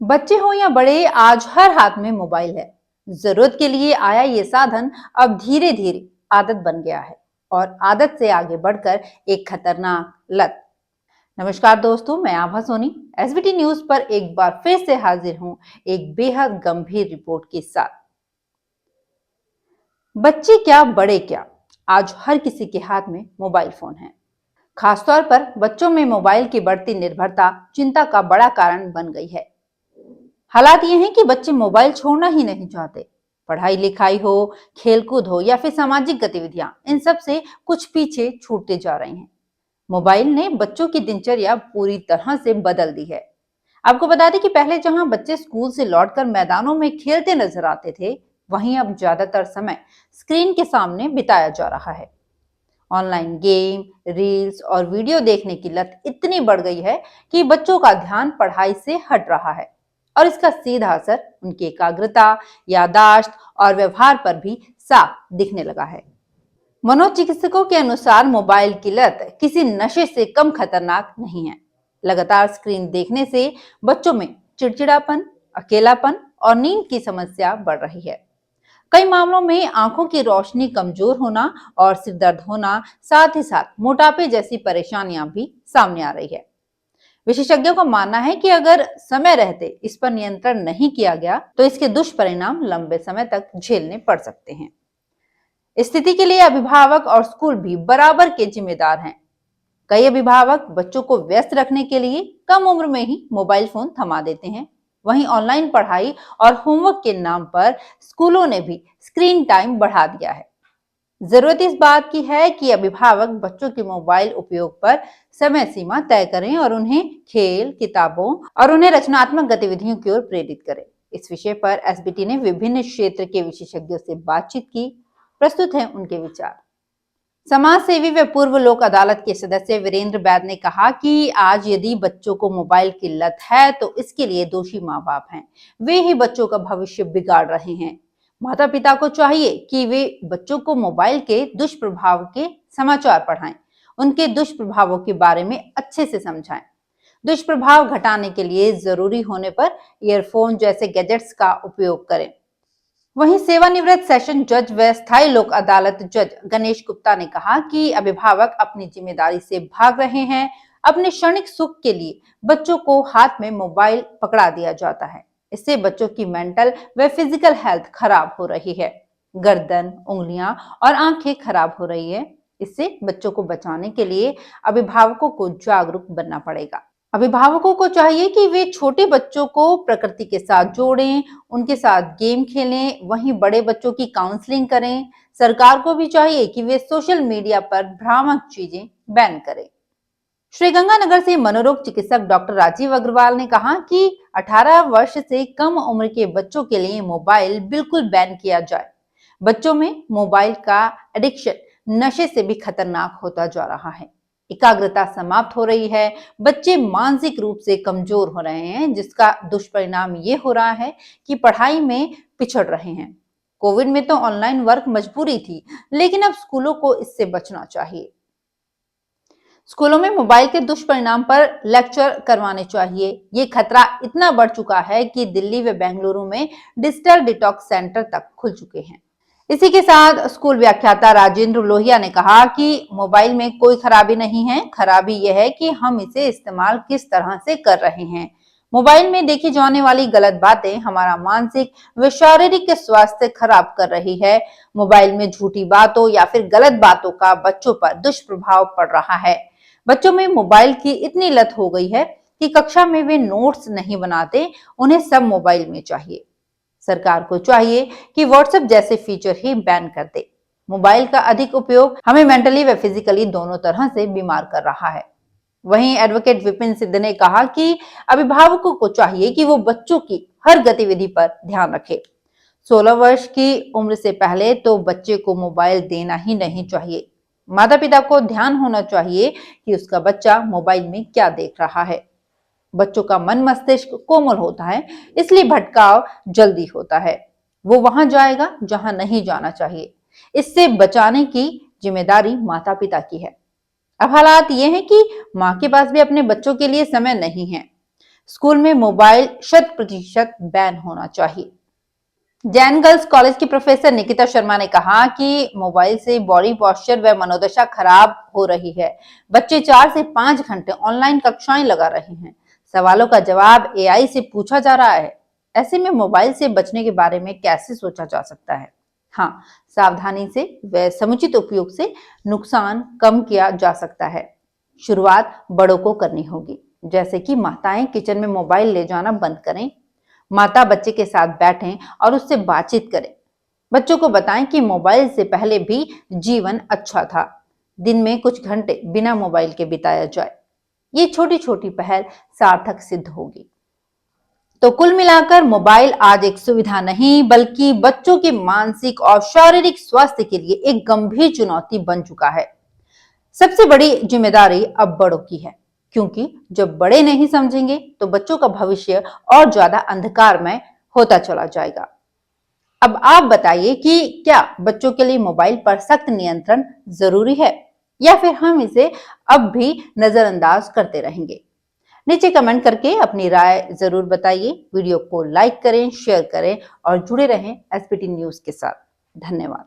बच्चे हो या बड़े, आज हर हाथ में मोबाइल है। जरूरत के लिए आया ये साधन अब धीरे धीरे आदत बन गया है और आदत से आगे बढ़कर एक खतरनाक लत। नमस्कार दोस्तों, मैं आभा सोनी एसबीटी न्यूज पर एक बार फिर से हाजिर हूं एक बेहद गंभीर रिपोर्ट के साथ। बच्चे क्या बड़े क्या, आज हर किसी के हाथ में मोबाइल फोन है। खासतौर पर बच्चों में मोबाइल की बढ़ती निर्भरता चिंता का बड़ा कारण बन गई है। हालात ये हैं कि बच्चे मोबाइल छोड़ना ही नहीं चाहते। पढ़ाई लिखाई हो, खेलकूद हो या फिर सामाजिक गतिविधियां, इन सब से कुछ पीछे छूटते जा रहे हैं। मोबाइल ने बच्चों की दिनचर्या पूरी तरह से बदल दी है। आपको बता दें कि पहले जहां बच्चे स्कूल से लौटकर मैदानों में खेलते नजर आते थे, वहीं अब ज्यादातर समय स्क्रीन के सामने बिताया जा रहा है। ऑनलाइन गेम, रील्स और वीडियो देखने की लत इतनी बढ़ गई है कि बच्चों का ध्यान पढ़ाई से हट रहा है और इसका सीधा असर उनकी एकाग्रता, याददाश्त और व्यवहार पर भी साफ दिखने लगा है। मनोचिकित्सकों के अनुसार मोबाइल की लत किसी नशे से कम खतरनाक नहीं है। लगातार स्क्रीन देखने से बच्चों में चिड़चिड़ापन, अकेलापन और नींद की समस्या बढ़ रही है। कई मामलों में आंखों की रोशनी कमजोर होना और सिर दर्द होना, साथ ही साथ मोटापे जैसी परेशानियां भी सामने आ रही है। विशेषज्ञों का मानना है कि अगर समय रहते इस पर नियंत्रण नहीं किया गया तो इसके दुष्परिणाम लंबे समय तक झेलने पड़ सकते हैं। स्थिति के लिए अभिभावक और स्कूल भी बराबर के जिम्मेदार हैं। कई अभिभावक बच्चों को व्यस्त रखने के लिए कम उम्र में ही मोबाइल फोन थमा देते हैं। वहीं ऑनलाइन पढ़ाई और होमवर्क के नाम पर स्कूलों ने भी स्क्रीन टाइम बढ़ा दिया है। जरूरत इस बात की है कि अभिभावक बच्चों के मोबाइल उपयोग पर समय सीमा तय करें और उन्हें खेल, किताबों और उन्हें रचनात्मक गतिविधियों की ओर प्रेरित करें। इस विषय पर एसबीटी ने विभिन्न क्षेत्र के विशेषज्ञों से बातचीत की। प्रस्तुत हैं उनके विचार। समाज सेवी व पूर्व लोक अदालत के सदस्य वीरेंद्र बैद ने कहा कि आज यदि बच्चों को मोबाइल की लत है तो इसके लिए दोषी माँ बाप हैं। वे ही बच्चों का भविष्य बिगाड़ रहे हैं। माता पिता को चाहिए कि वे बच्चों को मोबाइल के दुष्प्रभाव के समाचार पढ़ाएं, उनके दुष्प्रभावों के बारे में अच्छे से समझाएं। दुष्प्रभाव घटाने के लिए जरूरी होने पर ईयरफोन जैसे गैजेट्स का उपयोग करें। वहीं सेवानिवृत्त सेशन जज व स्थायी लोक अदालत जज गणेश गुप्ता ने कहा कि अभिभावक अपनी जिम्मेदारी से भाग रहे हैं। अपने क्षणिक सुख के लिए बच्चों को हाथ में मोबाइल पकड़ा दिया जाता है। इससे बच्चों की मेंटल व फिजिकल हेल्थ खराब हो रही है। गर्दन, उंगलियां और आंखें खराब हो रही है। इससे बच्चों को बचाने के लिए अभिभावकों को जागरूक बनना पड़ेगा। अभिभावकों को चाहिए कि वे छोटे बच्चों को प्रकृति के साथ जोड़ें, उनके साथ गेम खेलें, वहीं बड़े बच्चों की काउंसलिंग करें। सरकार को भी चाहिए कि वे सोशल मीडिया पर भ्रामक चीजें बैन करें। श्रीगंगानगर से मनोरोग चिकित्सक डॉक्टर राजीव अग्रवाल ने कहा कि 18 वर्ष से कम उम्र के बच्चों के लिए मोबाइल बिल्कुल बैन किया जाए। बच्चों में मोबाइल का एडिक्शन नशे से भी खतरनाक होता जा रहा है। एकाग्रता समाप्त हो रही है, बच्चे मानसिक रूप से कमजोर हो रहे हैं, जिसका दुष्परिणाम ये हो रहा है कि पढ़ाई में पिछड़ रहे हैं। कोविड में तो ऑनलाइन वर्क मजबूरी थी, लेकिन अब स्कूलों को इससे बचना चाहिए। स्कूलों में मोबाइल के दुष्परिणाम पर लेक्चर करवाने चाहिए। ये खतरा इतना बढ़ चुका है कि दिल्ली व बेंगलुरु में डिजिटल डिटॉक्स सेंटर तक खुल चुके हैं। इसी के साथ स्कूल व्याख्याता राजेंद्र लोहिया ने कहा कि मोबाइल में कोई खराबी नहीं है, खराबी यह है कि हम इसे इस्तेमाल किस तरह से कर रहे हैं। मोबाइल में देखी जाने वाली गलत बातें हमारा मानसिक व शारीरिक स्वास्थ्य खराब कर रही है। मोबाइल में झूठी बातों या फिर गलत बातों का बच्चों पर दुष्प्रभाव पड़ रहा है। बच्चों में मोबाइल की इतनी लत हो गई है कि कक्षा में वे नोट्स नहीं बनाते, उन्हें सब मोबाइल में चाहिए। सरकार को चाहिए कि व्हाट्सएप जैसे फीचर ही बैन कर दे। मोबाइल का अधिक उपयोग हमें मेंटली व फिजिकली दोनों तरह से बीमार कर रहा है। वहीं एडवोकेट विपिन सिद्ध ने कहा कि अभिभावकों को चाहिए कि वो बच्चों की हर गतिविधि पर ध्यान रखे। 16 वर्ष की उम्र से पहले तो बच्चे को मोबाइल देना ही नहीं चाहिए। माता पिता को ध्यान होना चाहिए कि उसका बच्चा मोबाइल में क्या देख रहा है। बच्चों का मन मस्तिष्क कोमल होता है, इसलिए भटकाव जल्दी होता है। वो वहां जाएगा जहां नहीं जाना चाहिए। इससे बचाने की जिम्मेदारी माता पिता की है। अब हालात ये हैं कि माँ के पास भी अपने बच्चों के लिए समय नहीं है। स्कूल में मोबाइल 100% बैन होना चाहिए। जैन गर्ल्स कॉलेज की प्रोफेसर निकिता शर्मा ने कहा कि मोबाइल से बॉडी पोस्चर व मनोदशा खराब हो रही है। बच्चे 4 से 5 घंटे ऑनलाइन कक्षाएं लगा रहे हैं। सवालों का जवाब एआई से पूछा जा रहा है। ऐसे में मोबाइल से बचने के बारे में कैसे सोचा जा सकता है? हाँ, सावधानी से व समुचित उपयोग से नुकसान कम किया जा सकता है। शुरुआत बड़ों को करनी होगी, जैसे कि माताएं किचन में मोबाइल ले जाना बंद करें। माता बच्चे के साथ बैठें और उससे बातचीत करें। बच्चों को बताएं कि मोबाइल से पहले भी जीवन अच्छा था। दिन में कुछ घंटे बिना मोबाइल के बिताया जाए। ये छोटी छोटी पहल सार्थक सिद्ध होगी। तो कुल मिलाकर मोबाइल आज एक सुविधा नहीं, बल्कि बच्चों के मानसिक और शारीरिक स्वास्थ्य के लिए एक गंभीर चुनौती बन चुका है। सबसे बड़ी जिम्मेदारी अब बड़ों की है, क्योंकि जब बड़े नहीं समझेंगे तो बच्चों का भविष्य और ज्यादा अंधकारमय होता चला जाएगा। अब आप बताइए कि क्या बच्चों के लिए मोबाइल पर सख्त नियंत्रण जरूरी है, या फिर हम इसे अब भी नजरअंदाज करते रहेंगे? नीचे कमेंट करके अपनी राय जरूर बताइए। वीडियो को लाइक करें, शेयर करें और जुड़े रहें एसपीटी न्यूज के साथ। धन्यवाद।